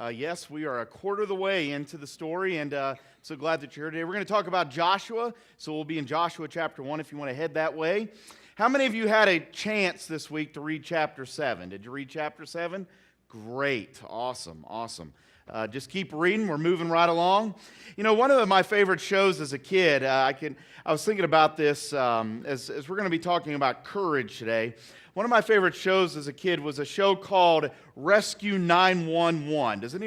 Yes, we are a quarter of the way into the story, and so glad that you're here today. We're going to talk about Joshua, so we'll be in Joshua chapter 1 if you want to head that way. How many of you had a chance this week to read chapter 7? Did you read chapter 7? Great. Awesome. Just keep reading. We're moving right along. You know, one of my favorite shows as a kid, I was thinking about this as we're going to be talking about courage today. One of my favorite shows as a kid was a show called Rescue 911. Does any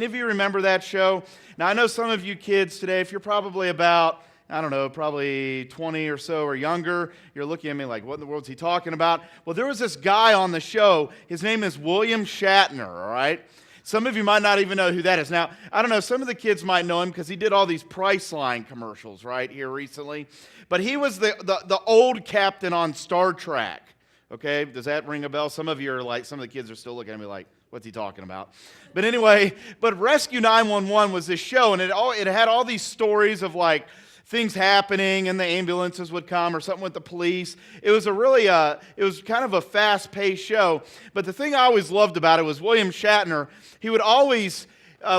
of you remember that show? Now, I know some of you kids today, if you're probably about, I don't know, probably 20 or so or younger, you're looking at me like, what in the world is he talking about? Well, there was this guy on the show. His name is William Shatner, all right? Some of you might not even know who that is. Now, I don't know, some of the kids might know him because he did all these Priceline commercials right here recently. But he was the old captain on Star Trek. Okay, does that ring a bell? Some of you are like, some of the kids are still looking at me like, what's he talking about? But anyway, Rescue 911 was this show, and it had all these stories of like things happening, and the ambulances would come or something with the police. It was it was kind of a fast-paced show. But the thing I always loved about it was William Shatner. He would always,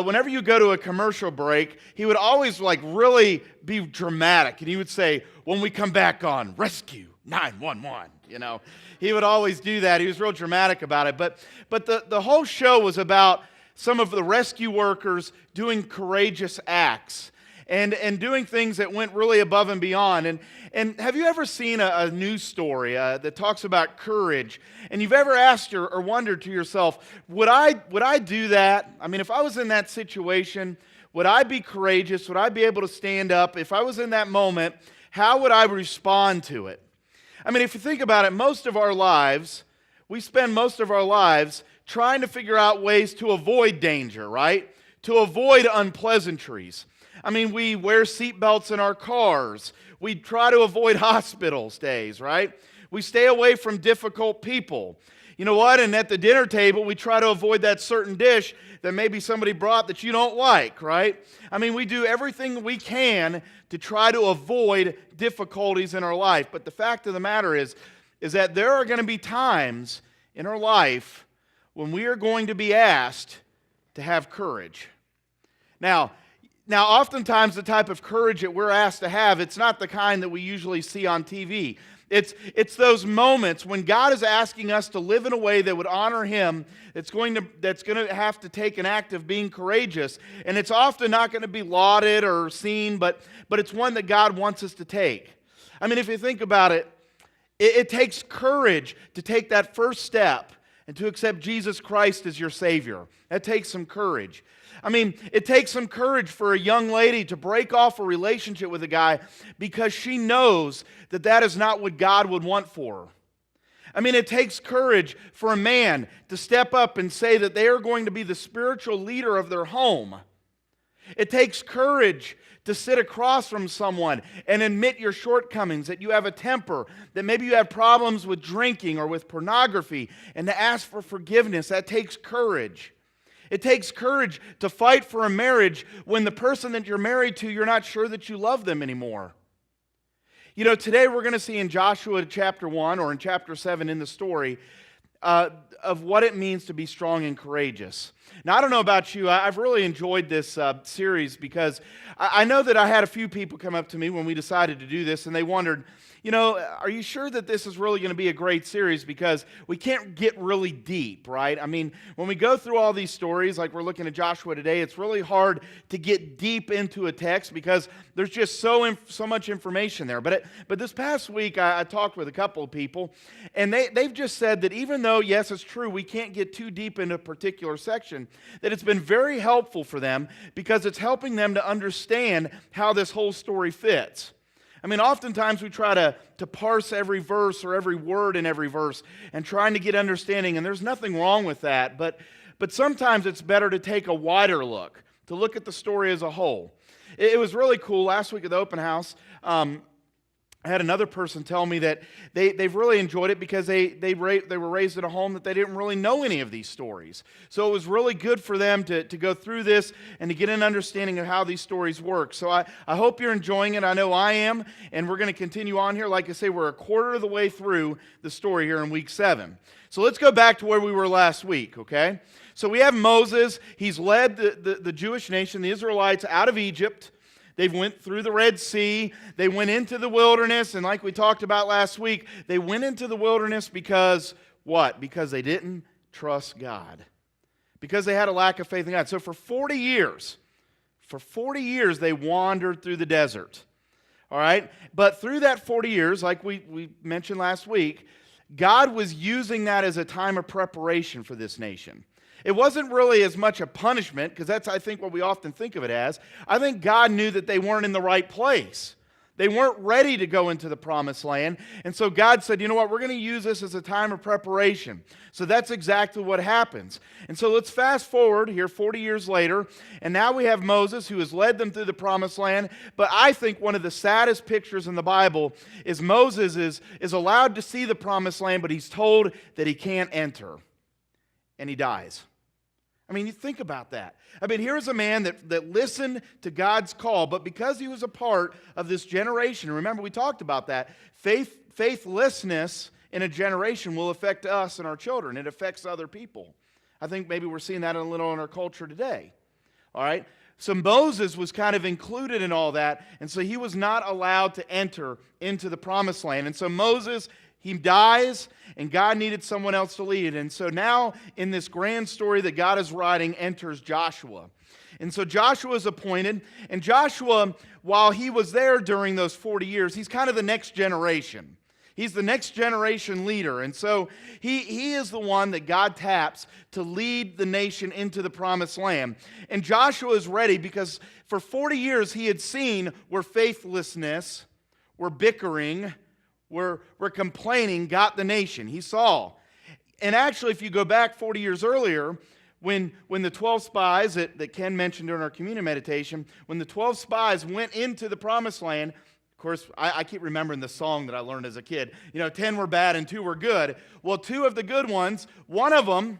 whenever you go to a commercial break, he would always like really be dramatic, and he would say, "When we come back on Rescue 911," you know. He would always do that. He was real dramatic about it. But the whole show was about some of the rescue workers doing courageous acts and doing things that went really above and beyond. And have you ever seen a news story that talks about courage? And you've ever asked or wondered to yourself, would I do that? I mean, if I was in that situation, would I be courageous? Would I be able to stand up? If I was in that moment, how would I respond to it? I mean, if you think about it, we spend most of our lives trying to figure out ways to avoid danger, right? To avoid unpleasantries. I mean, we wear seatbelts in our cars. We try to avoid hospital stays, right? We stay away from difficult people. You know what? And at the dinner table, we try to avoid that certain dish that maybe somebody brought that you don't like, right? I mean, we do everything we can to try to avoid difficulties in our life. But the fact of the matter is that there are going to be times in our life when we are going to be asked to have courage. Now, oftentimes the type of courage that we're asked to have, it's not the kind that we usually see on TV. It's those moments when God is asking us to live in a way that would honor Him, that's going to have to take an act of being courageous. And it's often not going to be lauded or seen, but it's one that God wants us to take. I mean, if you think about it, it takes courage to take that first step and to accept Jesus Christ as your Savior. That takes some courage. I mean, it takes some courage for a young lady to break off a relationship with a guy because she knows that that is not what God would want for her. I mean, it takes courage for a man to step up and say that they are going to be the spiritual leader of their home. It takes courage to sit across from someone and admit your shortcomings, that you have a temper, that maybe you have problems with drinking or with pornography, and to ask for forgiveness. That takes courage. It takes courage to fight for a marriage when the person that you're married to, you're not sure that you love them anymore. You know, today we're going to see in Joshua chapter 1 or in chapter 7 in the story of what it means to be strong and courageous. Now, I don't know about you, I've really enjoyed this series because I know that I had a few people come up to me when we decided to do this and they wondered, you know, are you sure that this is really going to be a great series? Because we can't get really deep, right? I mean, when we go through all these stories, like we're looking at Joshua today, it's really hard to get deep into a text because there's just so much information there. But this past week, I talked with a couple of people, and they've just said that even though, yes, it's true, we can't get too deep into a particular section, that it's been very helpful for them because it's helping them to understand how this whole story fits. I mean, oftentimes we try to parse every verse or every word in every verse and trying to get understanding, and there's nothing wrong with that, but sometimes it's better to take a wider look, to look at the story as a whole. It was really cool last week at the open house. I had another person tell me that they've really enjoyed it because they were raised in a home that they didn't really know any of these stories. So it was really good for them to go through this and to get an understanding of how these stories work. So I hope you're enjoying it. I know I am. And we're going to continue on here. Like I say, we're a quarter of the way through the story here in week 7. So let's go back to where we were last week, okay? So we have Moses. He's led the Jewish nation, the Israelites, out of Egypt. They went through the Red Sea. They went into the wilderness. And like we talked about last week, they went into the wilderness because what? Because they didn't trust God. Because they had a lack of faith in God. So for 40 years, they wandered through the desert. All right? But through that 40 years, like we mentioned last week, God was using that as a time of preparation for this nation. It wasn't really as much a punishment, because that's, I think, what we often think of it as. I think God knew that they weren't in the right place. They weren't ready to go into the promised land. And so God said, you know what, we're going to use this as a time of preparation. So that's exactly what happens. And so let's fast forward here 40 years later. And now we have Moses, who has led them through the promised land. But I think one of the saddest pictures in the Bible is Moses is allowed to see the promised land, but he's told that he can't enter. And he dies. I mean, you think about that. I mean, here's a man that listened to God's call, but because he was a part of this generation, remember we talked about that, faithlessness in a generation will affect us and our children. It affects other people. I think maybe we're seeing that a little in our culture today. All right? So Moses was kind of included in all that, and so he was not allowed to enter into the promised land. And so Moses, he dies, and God needed someone else to lead. And so now, in this grand story that God is writing, enters Joshua. And so Joshua is appointed, and Joshua, while he was there during those 40 years, he's kind of the next generation. He's the next generation leader. And so he is the one that God taps to lead the nation into the promised land. And Joshua is ready because for 40 years he had seen where faithlessness, where bickering, where complaining got the nation. He saw. And actually, if you go back 40 years earlier, when the 12 spies that Ken mentioned during our communion meditation, when the 12 spies went into the promised land, of course, I keep remembering the song that I learned as a kid. 10 were bad and 2 were good. Well, 2 of the good ones, one of them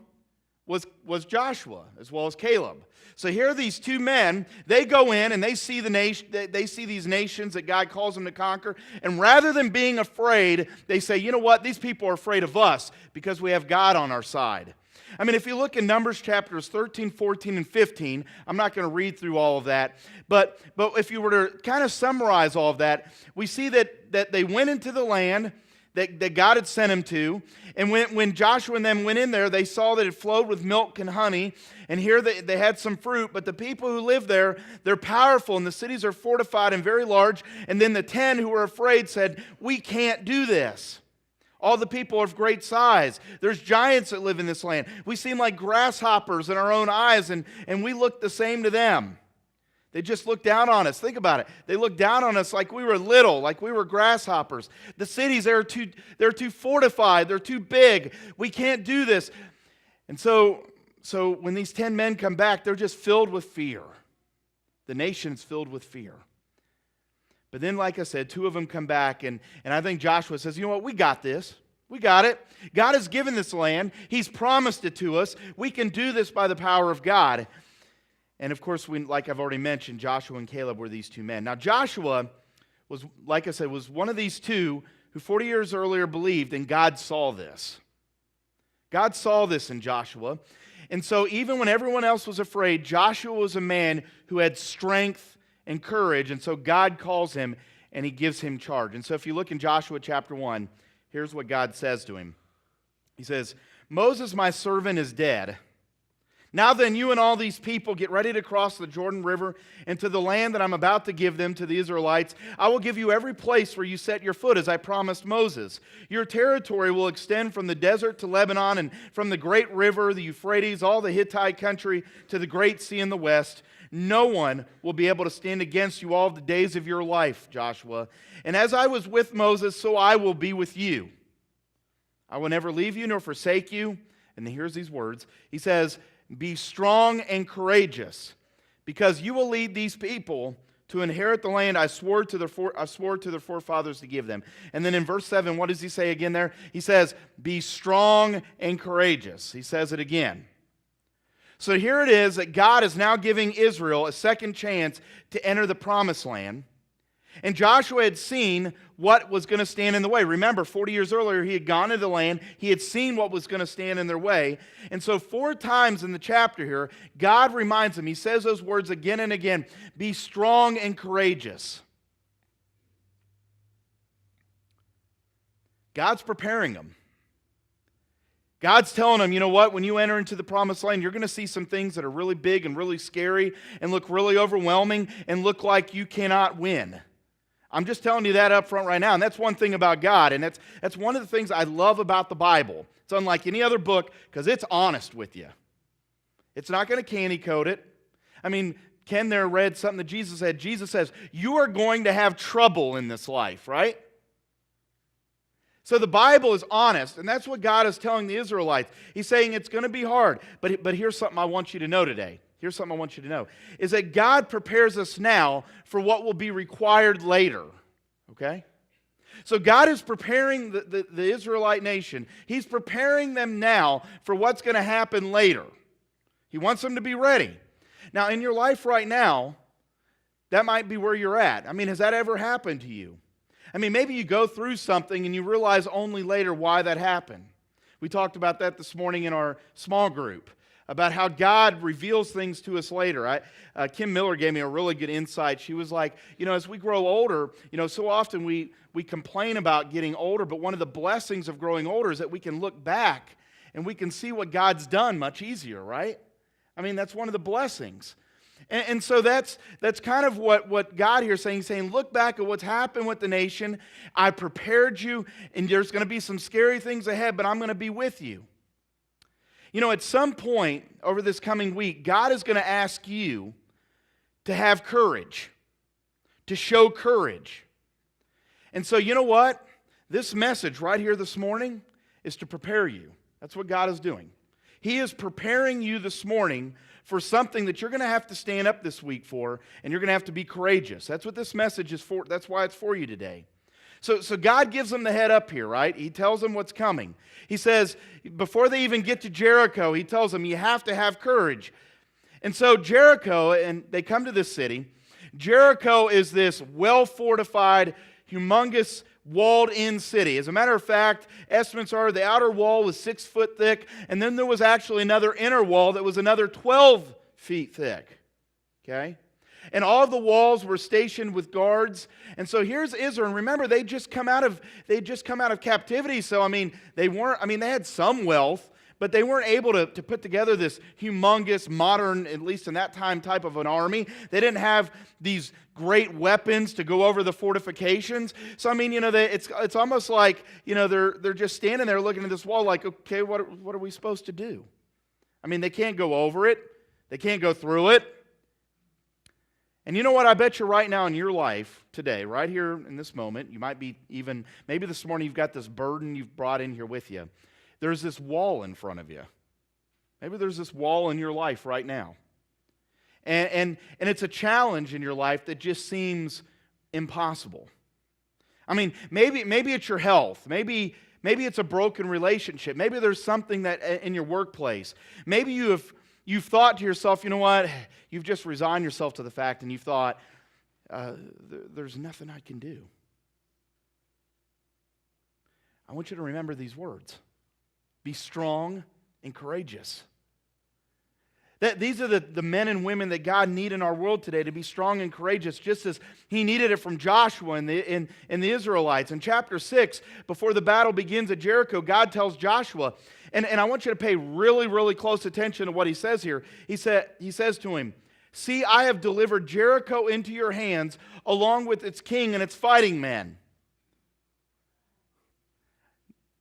was Joshua, as well as Caleb. So here are these 2 men. They go in and they see these nations that God calls them to conquer. And rather than being afraid, they say, you know what? These people are afraid of us because we have God on our side. I mean, if you look in Numbers chapters 13, 14, and 15, I'm not going to read through all of that, but if you were to kind of summarize all of that, we see that they went into the land that God had sent him to, and when Joshua and them went in there, they saw that it flowed with milk and honey, and here they had some fruit, but the people who live there, they're powerful, and the cities are fortified and very large, and then the 10 who were afraid said, we can't do this. All the people are of great size. There's giants that live in this land. We seem like grasshoppers in our own eyes, and we look the same to them. They just look down on us. Think about it. They look down on us like we were little, like we were grasshoppers. The cities, they're too fortified. They're too big. We can't do this. And so when these 10 men come back, they're just filled with fear. The nation's filled with fear. But then, like I said, 2 of them come back, and I think Joshua says, you know what, we got this. We got it. God has given this land. He's promised it to us. We can do this by the power of God. And of course, like I've already mentioned, Joshua and Caleb were these 2 men. Now, Joshua was, like I said, was one of these 2 who 40 years earlier believed, and God saw this. God saw this in Joshua. And so even when everyone else was afraid, Joshua was a man who had strength and courage, and so God calls him and he gives him charge. And so if you look in Joshua chapter 1, here's what God says to him. He says, Moses, my servant, is dead. Now then, you and all these people get ready to cross the Jordan River into the land that I'm about to give them to the Israelites. I will give you every place where you set your foot, as I promised Moses. Your territory will extend from the desert to Lebanon, and from the great river, the Euphrates, all the Hittite country, to the great sea in the west. No one will be able to stand against you all the days of your life, Joshua. And as I was with Moses, so I will be with you. I will never leave you nor forsake you. And here's these words. He says, be strong and courageous, because you will lead these people to inherit the land I swore to their forefathers to give them. And then in verse 7, what does he say again there? He says, be strong and courageous. He says it again. So here it is that God is now giving Israel a second chance to enter the promised land. And Joshua had seen what was going to stand in the way. Remember, 40 years earlier, he had gone into the land. He had seen what was going to stand in their way. And so 4 times in the chapter here, God reminds them. He says those words again and again. Be strong and courageous. God's preparing them. God's telling them, you know what? When you enter into the promised land, you're going to see some things that are really big and really scary and look really overwhelming and look like you cannot win. I'm just telling you that up front right now. And that's one thing about God. And that's one of the things I love about the Bible. It's unlike any other book because it's honest with you. It's not going to candy coat it. I mean, Ken there read something that Jesus said. Jesus says, you are going to have trouble in this life, right? So the Bible is honest, and that's what God is telling the Israelites. He's saying it's going to be hard. But here's something I want you to know today. Here's something I want you to know, is that God prepares us now for what will be required later, okay? So God is preparing the Israelite nation. He's preparing them now for what's going to happen later. He wants them to be ready. Now, in your life right now, that might be where you're at. I mean, has that ever happened to you? I mean, maybe you go through something and you realize only later why that happened. We talked about that this morning in our small group, about how God reveals things to us later. Kim Miller gave me a really good insight. She was like, as we grow older, so often we complain about getting older, but one of the blessings of growing older is that we can look back and we can see what God's done much easier, right? I mean, that's one of the blessings. And so that's kind of what God here is saying. He's saying, look back at what's happened with the nation. I prepared you, and there's going to be some scary things ahead, but I'm going to be with you. At some point over this coming week, God is going to ask you to have courage, to show courage. And so you know what? This message right here this morning is to prepare you. That's what God is doing. He is preparing you this morning for something that you're going to have to stand up this week for, and you're going to have to be courageous. That's what this message is for. That's why it's for you today. So God gives them the head up here, right? He tells them what's coming. He says, before they even get to Jericho, he tells them, you have to have courage. And so Jericho, and they come to this city. Jericho is this well-fortified, humongous, walled-in city. As a matter of fact, estimates are the outer wall was 6 foot thick, and then there was actually another inner wall that was another 12 feet thick. Okay? And all of the walls were stationed with guards. And so here's Israel. And remember, they'd just come out of captivity. So they had some wealth, but they weren't able to put together this humongous, modern, at least in that time, type of an army. They didn't have these great weapons to go over the fortifications. So it's almost like they're just standing there looking at this wall, like, okay, what are we supposed to do? I mean, they can't go over it. They can't go through it. And you know what? I bet you right now in your life today, right here in this moment, you might be maybe this morning you've got this burden you've brought in here with you. There's this wall in front of you. Maybe there's this wall in your life right now. And it's a challenge in your life that just seems impossible. I mean, maybe it's your health. Maybe it's a broken relationship. Maybe there's something that in your workplace. Maybe you've thought to yourself, you know what? You've just resigned yourself to the fact and you've thought, there's nothing I can do. I want you to remember these words. Be strong and courageous. These are the men and women that God needs in our world today to be strong and courageous, just as He needed it from Joshua and the Israelites. In chapter 6, before the battle begins at Jericho, God tells Joshua, and I want you to pay really, really close attention to what He says here. He says to him, see, I have delivered Jericho into your hands, along with its king and its fighting men.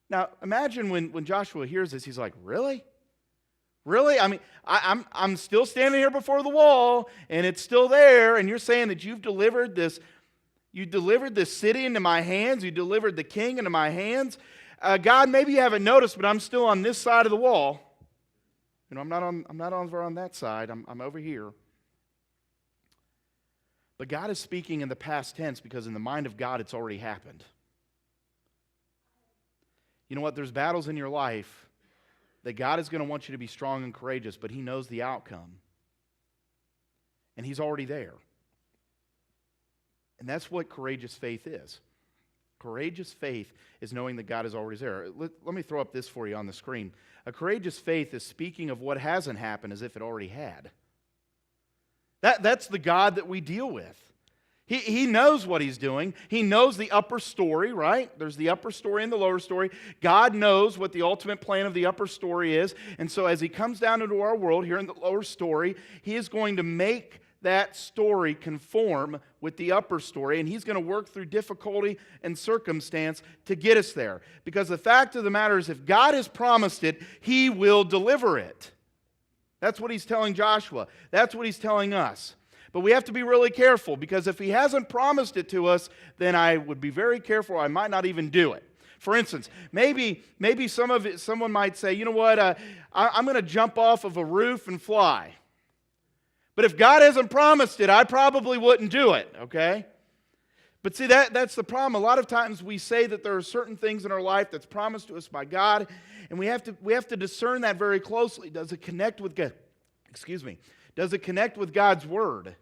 Now, imagine when Joshua hears this, he's like, really? Really? I mean, I'm still standing here before the wall, and it's still there, and you're saying that you delivered this city into my hands, you delivered the king into my hands. God, maybe you haven't noticed, but I'm still on this side of the wall. I'm not over on that side. I'm over here. But God is speaking in the past tense because in the mind of God, it's already happened. You know what? There's battles in your life that God is going to want you to be strong and courageous, but He knows the outcome. And He's already there. And that's what courageous faith is. Courageous faith is knowing that God is already there. Let me throw up this for you on the screen. A courageous faith is speaking of what hasn't happened as if it already had. That's the God that we deal with. He knows what He's doing. He knows the upper story, right? There's the upper story and the lower story. God knows what the ultimate plan of the upper story is. And so as He comes down into our world here in the lower story, He is going to make that story conform with the upper story, and He's going to work through difficulty and circumstance to get us there. Because the fact of the matter is, if God has promised it, He will deliver it. That's what He's telling Joshua. That's what He's telling us. But we have to be really careful, because if He hasn't promised it to us, then I would be very careful. I might not even do it. For instance, maybe someone might say, you know what, I'm going to jump off of a roof and fly. But if God hasn't promised it, I probably wouldn't do it, okay? But see, that's the problem. A lot of times we say that there are certain things in our life that's promised to us by God, and we have to discern that very closely. Does it connect with God? Does it connect with God's Word?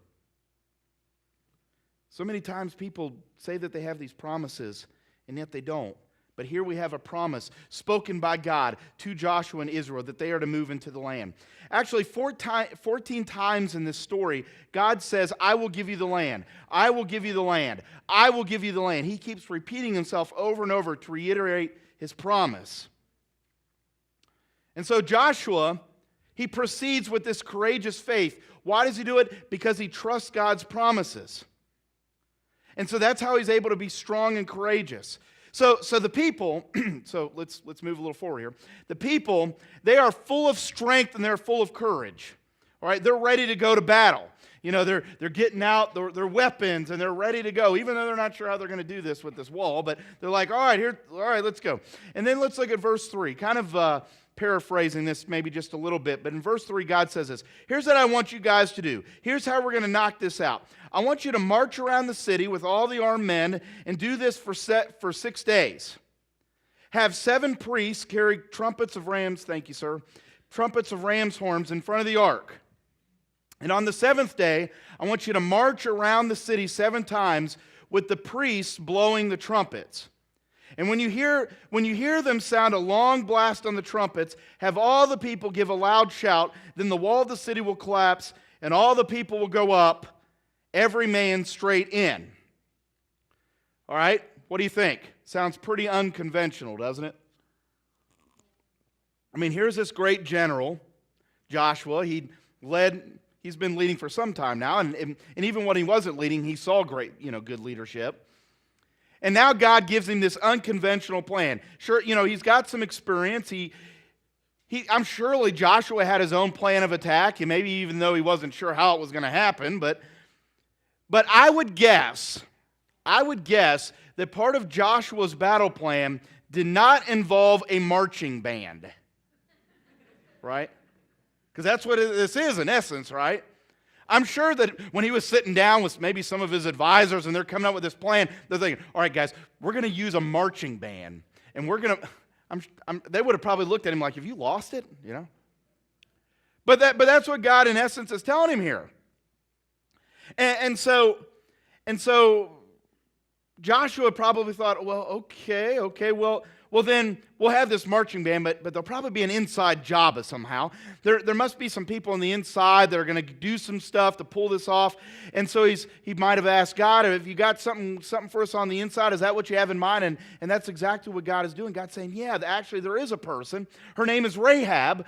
So many times people say that they have these promises, and yet they don't. But here we have a promise spoken by God to Joshua and Israel that they are to move into the land. Actually, 14 times in this story, God says, I will give you the land. I will give you the land. I will give you the land. He keeps repeating Himself over and over to reiterate His promise. And so Joshua, he proceeds with this courageous faith. Why does he do it? Because he trusts God's promises. And so that's how he's able to be strong and courageous. So the people, so let's move a little forward here. The people, they are full of strength and they're full of courage. All right, they're ready to go to battle. You know, they're getting out their weapons and they're ready to go, even though they're not sure how they're going to do this with this wall. But they're like, all right, let's go. And then let's look at verse 3, kind of paraphrasing this maybe just a little bit. But in verse 3, God says this. Here's what I want you guys to do. Here's how we're going to knock this out. I want you to march around the city with all the armed men and do this for 6 days. Have 7 priests carry trumpets of rams, thank you, sir, trumpets of ram's horns in front of the ark. And on the 7th day, I want you to march around the city 7 times with the priests blowing the trumpets. And when you hear them sound a long blast on the trumpets, have all the people give a loud shout, then the wall of the city will collapse, and all the people will go up, every man straight in. All right, what do you think? Sounds pretty unconventional, doesn't it? I mean, here's this great general, Joshua. He's been leading for some time now, and even when he wasn't leading, he saw great, good leadership. And now God gives him this unconventional plan. Sure, he's got some experience. I'm surely Joshua had his own plan of attack, and maybe even though he wasn't sure how it was going to happen, but I would guess that part of Joshua's battle plan did not involve a marching band. Right? Because that's what this is in essence, right? I'm sure that when he was sitting down with maybe some of his advisors and they're coming up with this plan, they're thinking, all right, guys, we're going to use a marching band. And we're going to, they would have probably looked at him like, have you lost it? But that's what God in essence is telling him here. And so Joshua probably thought, well, okay, well then we'll have this marching band, but there'll probably be an inside job somehow. There must be some people on the inside that are going to do some stuff to pull this off. And so he might have asked God, have you got something for us on the inside? Is that what you have in mind? And that's exactly what God is doing. God's saying, yeah, actually there is a person. Her name is Rahab,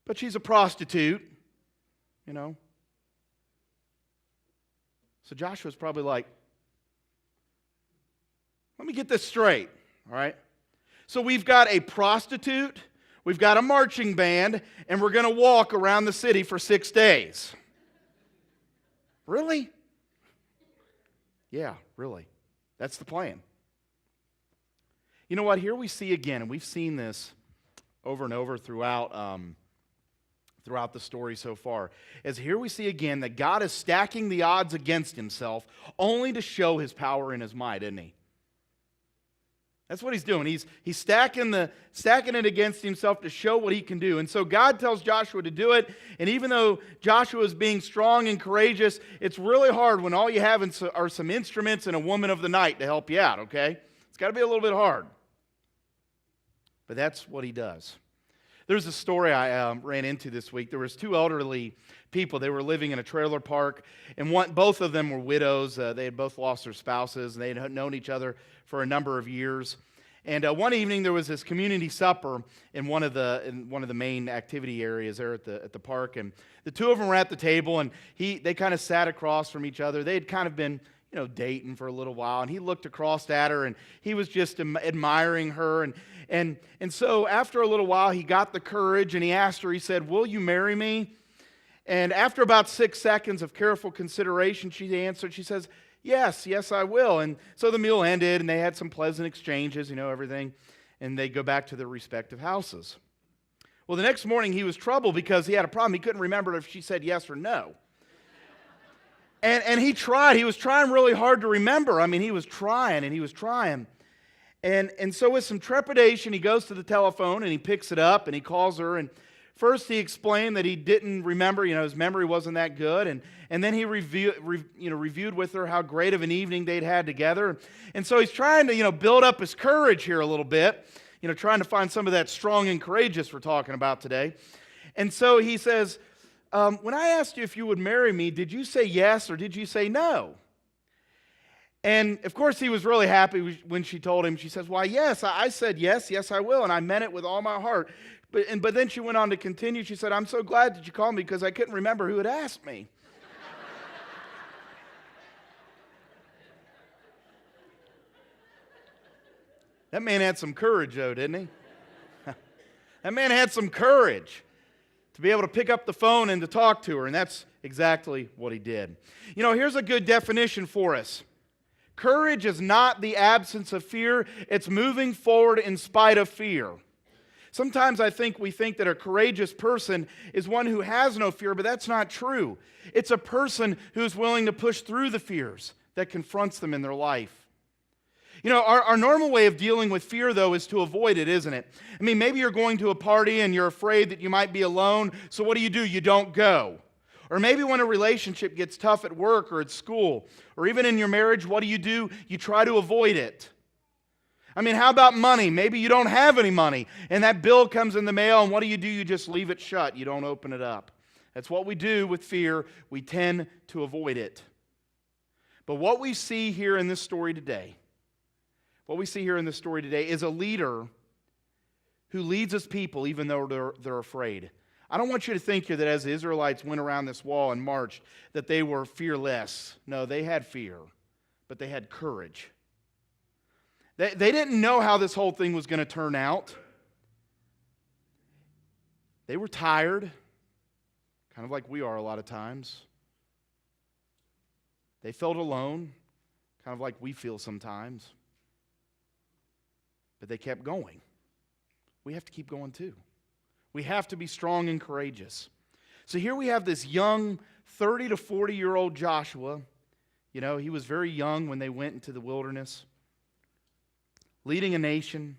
but she's a prostitute, So Joshua's probably like, let me get this straight. All right? So we've got a prostitute, we've got a marching band, and we're going to walk around the city for 6 days. Really? Yeah, really. That's the plan. You know what? Here we see again, and we've seen this over and over throughout throughout the story so far. As here we see again that God is stacking the odds against himself only to show his power and his might, isn't he? That's what he's doing. He's stacking it against himself to show what he can do. And so God tells Joshua to do it. And even though Joshua is being strong and courageous, it's really hard when all you have are some instruments and a woman of the night to help you out, okay? It's got to be a little bit hard. But that's what he does. There's a story I ran into this week. There was two elderly people. They were living in a trailer park, and both of them were widows. They had both lost their spouses, and they had known each other for a number of years. And one evening there was this community supper in one of the main activity areas there at the park, and the two of them were at the table, and they kind of sat across from each other. They had kind of been dating for a little while, and he looked across at her, and he was just admiring her, and so after a little while, he got the courage, and he asked her, he said, "Will you marry me?" And after about 6 seconds of careful consideration, she answered, she says, yes, I will. And so the meal ended, and they had some pleasant exchanges, everything, and they go back to their respective houses. Well, the next morning, he was troubled because he had a problem. He couldn't remember if she said yes or no. And he tried. He was trying really hard to remember. I mean, he was trying, and he was trying. And so with some trepidation, he goes to the telephone, and he picks it up, and he calls her. And first, he explained that he didn't remember. His memory wasn't that good. And then he reviewed with her how great of an evening they'd had together. And so he's trying to, build up his courage here a little bit, trying to find some of that strong and courageous we're talking about today. And so he says, when I asked you if you would marry me, did you say yes or did you say no? And, of course, he was really happy when she told him. She says, why, yes, I said yes, I will, and I meant it with all my heart. But then she went on to continue. She said, I'm so glad that you called me because I couldn't remember who had asked me. That man had some courage, though, didn't he? That man had some courage to be able to pick up the phone and to talk to her, and that's exactly what he did. Here's a good definition for us. Courage is not the absence of fear. It's moving forward in spite of fear. Sometimes we think that a courageous person is one who has no fear, but that's not true. It's a person who's willing to push through the fears that confronts them in their life. Our normal way of dealing with fear, though, is to avoid it, isn't it? I mean, maybe you're going to a party and you're afraid that you might be alone, so what do? You don't go. Or maybe when a relationship gets tough at work or at school, or even in your marriage, what do? You try to avoid it. I mean, how about money? Maybe you don't have any money, and that bill comes in the mail, and what do? You just leave it shut. You don't open it up. That's what we do with fear. We tend to avoid it. But what we see here in this story today, is a leader who leads his people even though they're afraid. I don't want you to think here that as the Israelites went around this wall and marched, that they were fearless. No, they had fear, but they had courage. They didn't know how this whole thing was going to turn out. They were tired, kind of like we are a lot of times. They felt alone, kind of like we feel sometimes. But they kept going. We have to keep going too. We have to be strong and courageous. So here we have this young 30 to 40-year-old Joshua. He was very young when they went into the wilderness, leading a nation.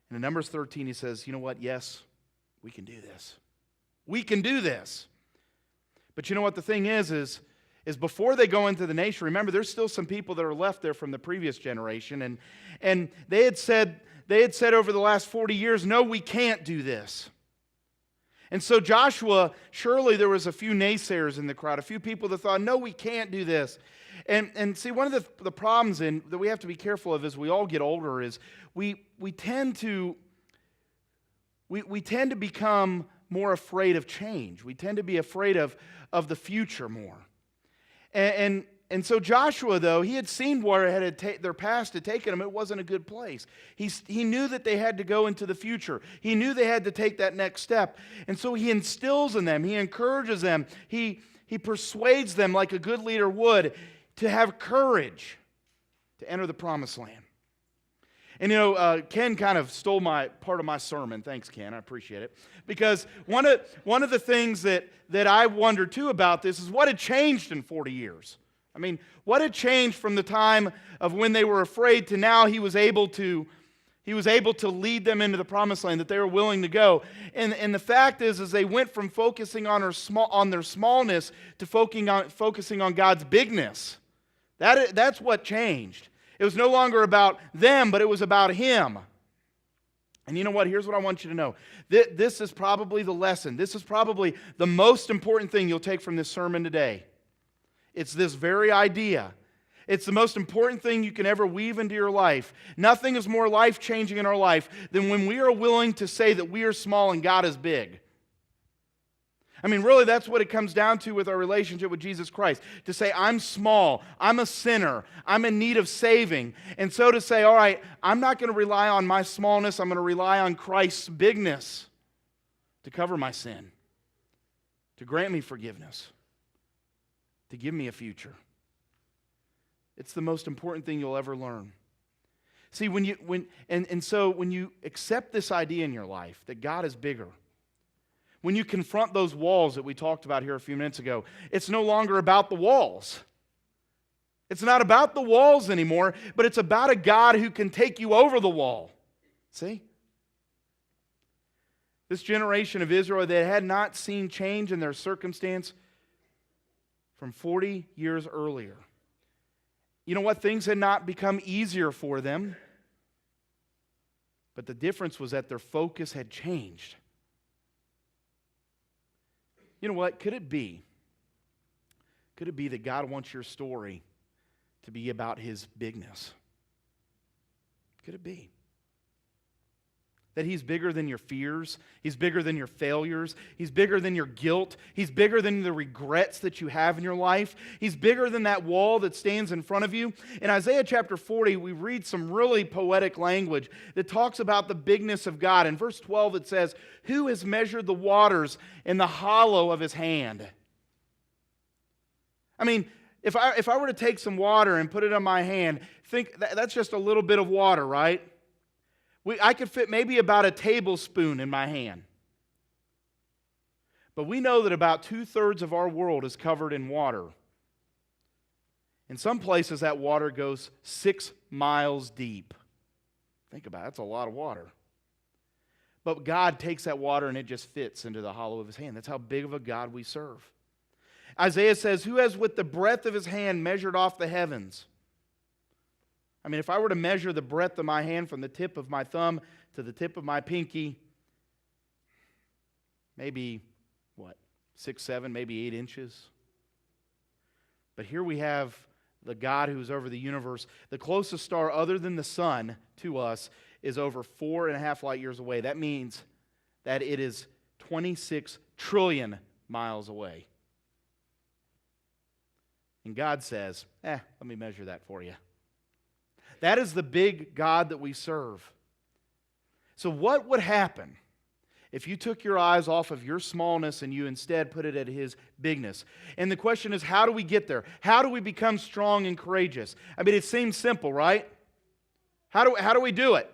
And in Numbers 13, he says, you know what? Yes, we can do this. We can do this. But you know what the thing is before they go into the nation, remember, there's still some people that are left there from the previous generation. And they had said over the last 40 years, no, we can't do this. And so Joshua, surely there was a few naysayers in the crowd, a few people that thought, no, we can't do this. And see, one of the problems that we have to be careful of as we all get older is we tend to become more afraid of change. We tend to be afraid of the future more. And so Joshua, though, he had seen where their past had taken them. It wasn't a good place. He knew that they had to go into the future. He knew they had to take that next step. And so he instills in them. He encourages them. He persuades them like a good leader would to have courage to enter the promised land. And Ken kind of stole part of my sermon. Thanks, Ken. I appreciate it. Because one of the things that I wonder too about this is what had changed in 40 years. I mean, what had changed from the time of when they were afraid to now he was able to lead them into the promised land, that they were willing to go. And the fact is they went from focusing on their smallness to focusing on God's bigness. That's what changed. It was no longer about them, but it was about Him. And you know what? Here's what I want you to know. This is probably the lesson. This is probably the most important thing you'll take from this sermon today. It's this very idea. It's the most important thing you can ever weave into your life. Nothing is more life-changing in our life than when we are willing to say that we are small and God is big. I mean, really, that's what it comes down to with our relationship with Jesus Christ. To say, I'm small, I'm a sinner, I'm in need of saving. And so to say, all right, I'm not going to rely on my smallness, I'm going to rely on Christ's bigness to cover my sin, to grant me forgiveness, to give me a future. It's the most important thing you'll ever learn. See, when you accept this idea in your life that God is bigger, when you confront those walls that we talked about here a few minutes ago, it's no longer about the walls. It's not about the walls anymore, but it's about a God who can take you over the wall. See? This generation of Israel that had not seen change in their circumstance from 40 years earlier. You know what? Things had not become easier for them, but the difference was that their focus had changed. You know what? Could it be that God wants your story to be about His bigness? Could it be? That He's bigger than your fears. He's bigger than your failures. He's bigger than your guilt. He's bigger than the regrets that you have in your life. He's bigger than that wall that stands in front of you. In Isaiah chapter 40, we read some really poetic language that talks about the bigness of God. In verse 12, it says, "Who has measured the waters in the hollow of His hand?" I mean, if I were to take some water and put it on my hand, think that's just a little bit of water, right? I could fit maybe about a tablespoon in my hand. But we know that about 2/3 of our world is covered in water. In some places, that water goes 6 miles deep. Think about it, that's a lot of water. But God takes that water and it just fits into the hollow of His hand. That's how big of a God we serve. Isaiah says, "Who has with the breadth of his hand measured off the heavens?" I mean, if I were to measure the breadth of my hand from the tip of my thumb to the tip of my pinky, maybe, 6, 7, maybe 8 inches. But here we have the God who's over the universe. The closest star other than the sun to us is over 4.5 light years away. That means that it is 26 trillion miles away. And God says, let me measure that for you. That is the big God that we serve. So what would happen if you took your eyes off of your smallness and you instead put it at His bigness? And the question is, how do we get there? How do we become strong and courageous? I mean, it seems simple, right? How do we do it?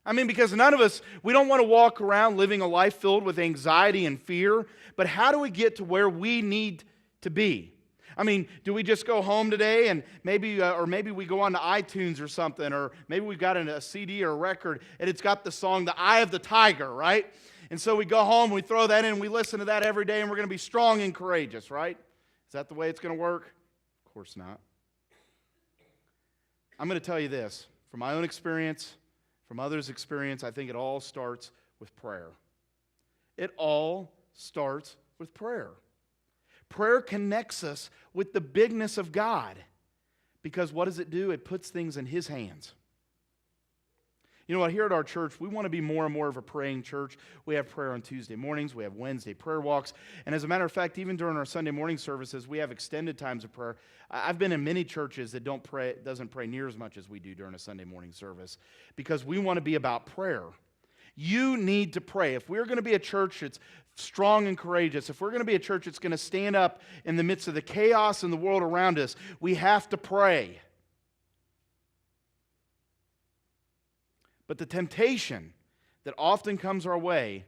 I mean, because none of us, we don't want to walk around living a life filled with anxiety and fear, but how do we get to where we need to be? I mean, do we just go home today and maybe we go on to iTunes or something, or maybe we've got a CD or a record and it's got the song "The Eye of the Tiger," right? And so we go home, we throw that in, and we listen to that every day, and we're going to be strong and courageous, right? Is that the way it's going to work? Of course not. I'm going to tell you this, from my own experience, from others' experience, I think it all starts with prayer. It all starts with prayer. Prayer connects us with the bigness of God. Because what does it do? It puts things in His hands. You know what? Here at our church, we want to be more and more of a praying church. We have prayer on Tuesday mornings. We have Wednesday prayer walks. And as a matter of fact, even during our Sunday morning services, we have extended times of prayer. I've been in many churches that doesn't pray near as much as we do during a Sunday morning service, because we want to be about prayer. You need to pray. If we're going to be a church that's strong and courageous, if we're going to be a church that's going to stand up in the midst of the chaos in the world around us, we have to pray. But the temptation that often comes our way,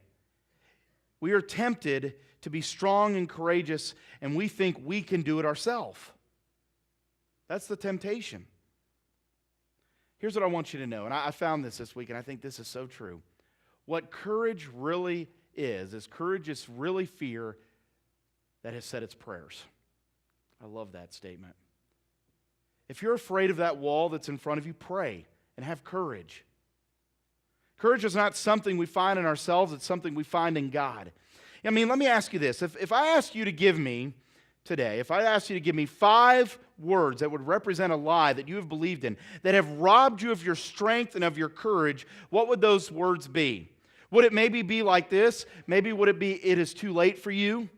we are tempted to be strong and courageous, and we think we can do it ourselves. That's the temptation. Here's what I want you to know, and I found this week, and I think this is so true. What courage really is courage is really fear that has said its prayers. I love that statement. If you're afraid of that wall that's in front of you, pray and have courage. Courage is not something we find in ourselves, it's something we find in God. I mean, let me ask you this. If I asked you to give me today, if I asked you to give me 5 words that would represent a lie that you have believed in, that have robbed you of your strength and of your courage, what would those words be? Would it maybe be like this? Maybe would it be, it is too late for you?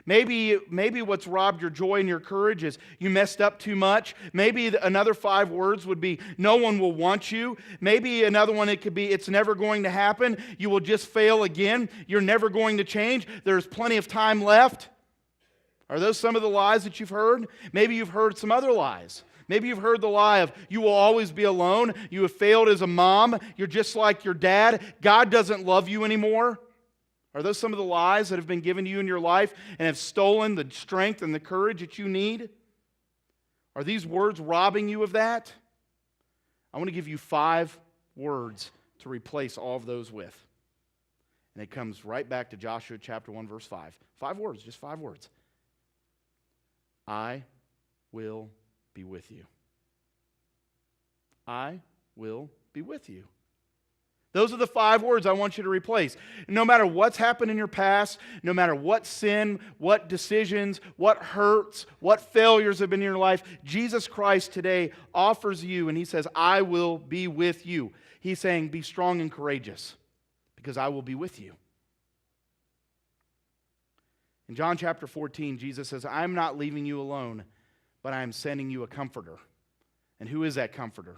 Maybe what's robbed your joy and your courage is you messed up too much. Maybe another 5 words would be no one will want you. Maybe another one, it could be it's never going to happen. You will just fail again. You're never going to change. There's plenty of time left. Are those some of the lies that you've heard? Maybe you've heard some other lies. Maybe you've heard the lie of you will always be alone. You have failed as a mom. You're just like your dad. God doesn't love you anymore. Are those some of the lies that have been given to you in your life and have stolen the strength and the courage that you need? Are these words robbing you of that? I want to give you 5 words to replace all of those with. And it comes right back to Joshua chapter 1, verse 5. 5 words, just 5 words. I will be with you. I will be with you. Those are the 5 words I want you to replace. No matter what's happened in your past, no matter what sin, what decisions, what hurts, what failures have been in your life, Jesus Christ today offers you, and He says, I will be with you. He's saying, be strong and courageous, because I will be with you. In John chapter 14, Jesus says, I'm not leaving you alone, but I am sending you a comforter. And who is that comforter?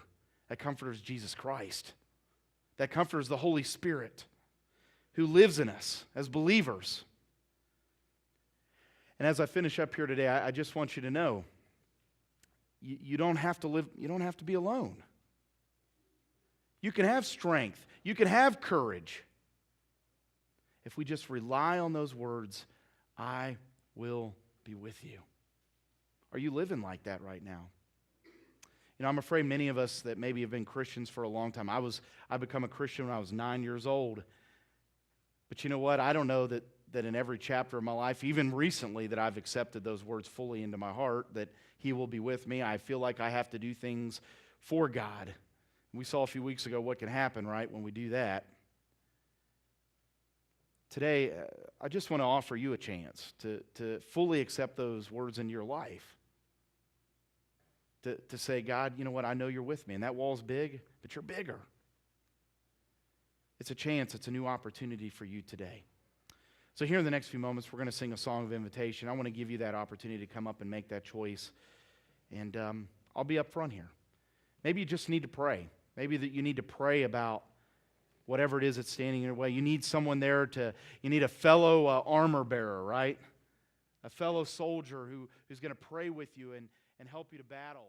That comforter is Jesus Christ. That comforter is the Holy Spirit who lives in us as believers. And as I finish up here today, I just want you to know, you don't have to live, you don't have to be alone. You can have strength. You can have courage. If we just rely on those words, I will be with you. Are you living like that right now? You know, I'm afraid many of us that maybe have been Christians for a long time. I become a Christian when I was 9 years old. But you know what? I don't know that in every chapter of my life, even recently, that I've accepted those words fully into my heart, that He will be with me. I feel like I have to do things for God. We saw a few weeks ago what can happen, right, when we do that. Today, I just want to offer you a chance to fully accept those words into your life. To say, God, you know what, I know you're with me, and that wall's big, but you're bigger. It's a chance, it's a new opportunity for you today. So here in the next few moments, we're going to sing a song of invitation. I want to give you that opportunity to come up and make that choice. And I'll be up front here. Maybe you just need to pray. Maybe that you need to pray about whatever it is that's standing in your way. You need someone there you need a fellow armor bearer, right? A fellow soldier who's going to pray with you and help you to battle.